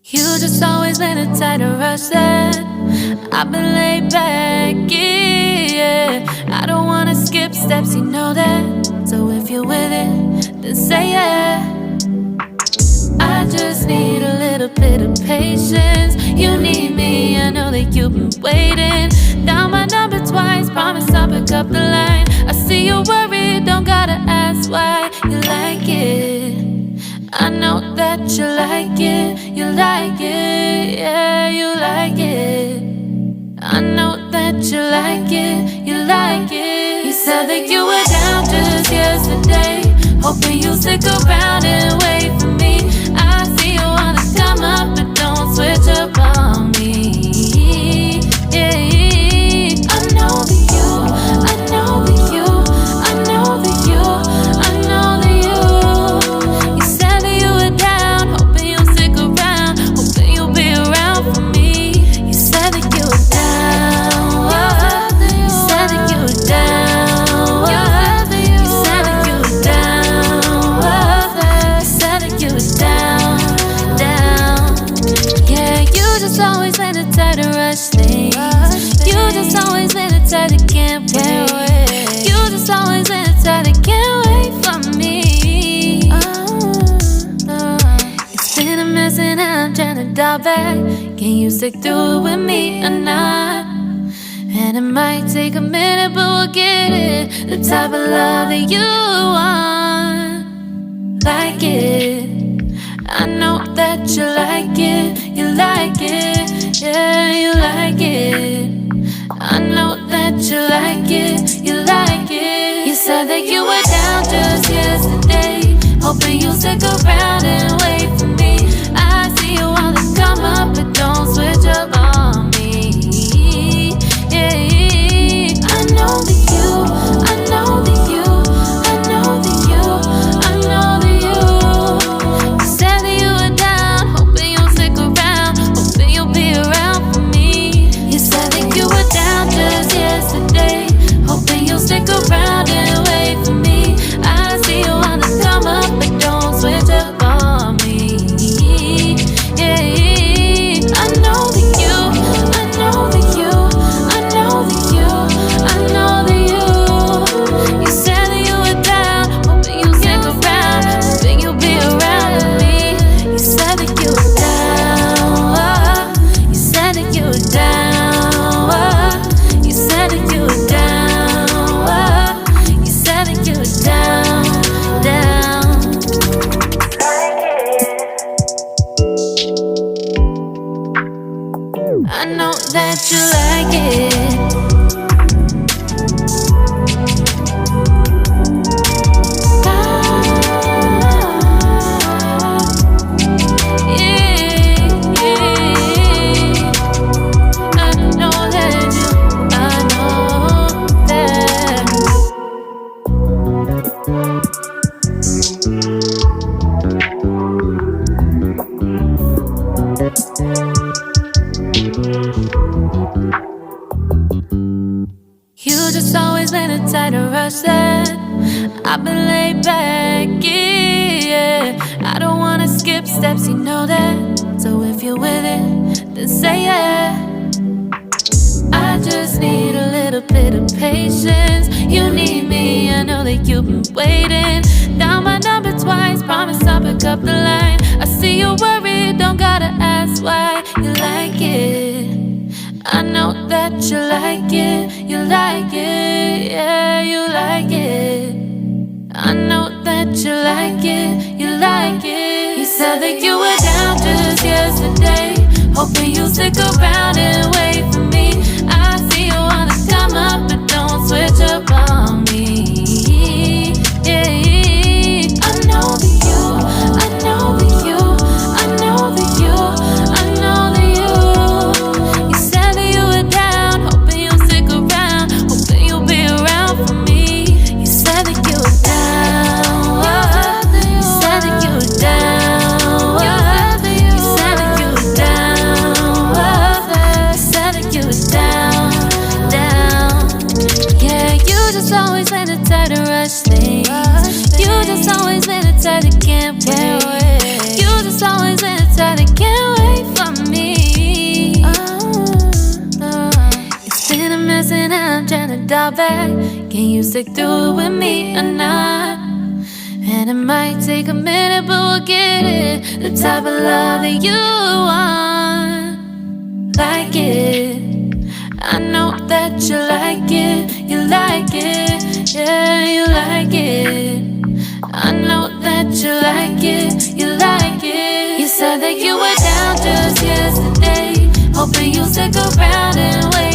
You just always been a tight to rush that. I've been laid back, yeah. I don't wanna skip steps, you know that. So if you're with it, then say yeah. I just need a little bit of patience. You need me, I know that you've been waiting. Down my number twice, promise I'll pick up the line. I see you worried, don't gotta ask why. You like it, I know that you like it. You like it, yeah, you like it. I know that you like it, you like it. You said that you were down just yesterday, hoping you'll stick around and wait for me. I see you wanna come up, but don't switch up on me. Yeah, I know that you, I know that you, I know that you, I know that you. You said that you were down, hoping you'll stick around, hoping you'll be around for me. You said that you were down, you said that you were down, you said that you were down, you said that you were down, down. Yeah, you just always been the type to rush things. You just always been the type that can't wait. You just always been the type that can't wait for me. It's been a mess and I'm trying to dial back. Can you stick through it with me or not? And it might take a minute, but we'll get it. The type of love that you want, like it. I know that you like it, you like it, yeah, you like it. I know that you like it, you like it. You said that you were down just yesterday, hoping you'll stick around and wait for me. I see you wanna come up, but don't switch up on me. Yeah, I know that you, I know that you, I know that you, I know that you. You said that you were down, hoping you'll stick around, hoping you'll be around for me. You said that you were down just yesterday, hoping you'll stick around and wait for me. I see you wanna come up, but don't switch up on me. Yeah, I know that you, I know that you, I know that you, I know that you. You said that you were down, hoping you'll stick around, hoping you'll be around with me. You said that you were down, you said that you were down, you said that you were down, you said that you were down, down. I know that you like it. You just always been the type to rush that. I've been laid back, yeah. I don't wanna skip steps, you know that. So if you're with it, then say yeah. I just need a little bit of patience. You need me, I know that you've been waiting. Down my number twice, promise I'll pick up the line. I see you worried, don't gotta ask why. You like it, I know that you like it, you like it, yeah, you like it. I know that you like it, you like it. You said that you were down just yesterday, hoping you'll stick around and wait for me. I see you wanna come up, but don't switch up on me. Yeah, I know that you, I know that you, I know that you, I know that you. You said that you were down, hoping you'll stick around, hoping you'll be around for me. You said that you were down, you said that you were down, you said that you were down, you said that you were down, down. Yeah, you just always been the type to rush things. dial back. Can you stick through it with me or not? And it might take a minute, but we'll get it. The type of love that you want. Like it, I know that you like it. You like it, yeah, you like it. I know that you like it, you like it. You said that you were down just yesterday, hoping you'll stick around and wait.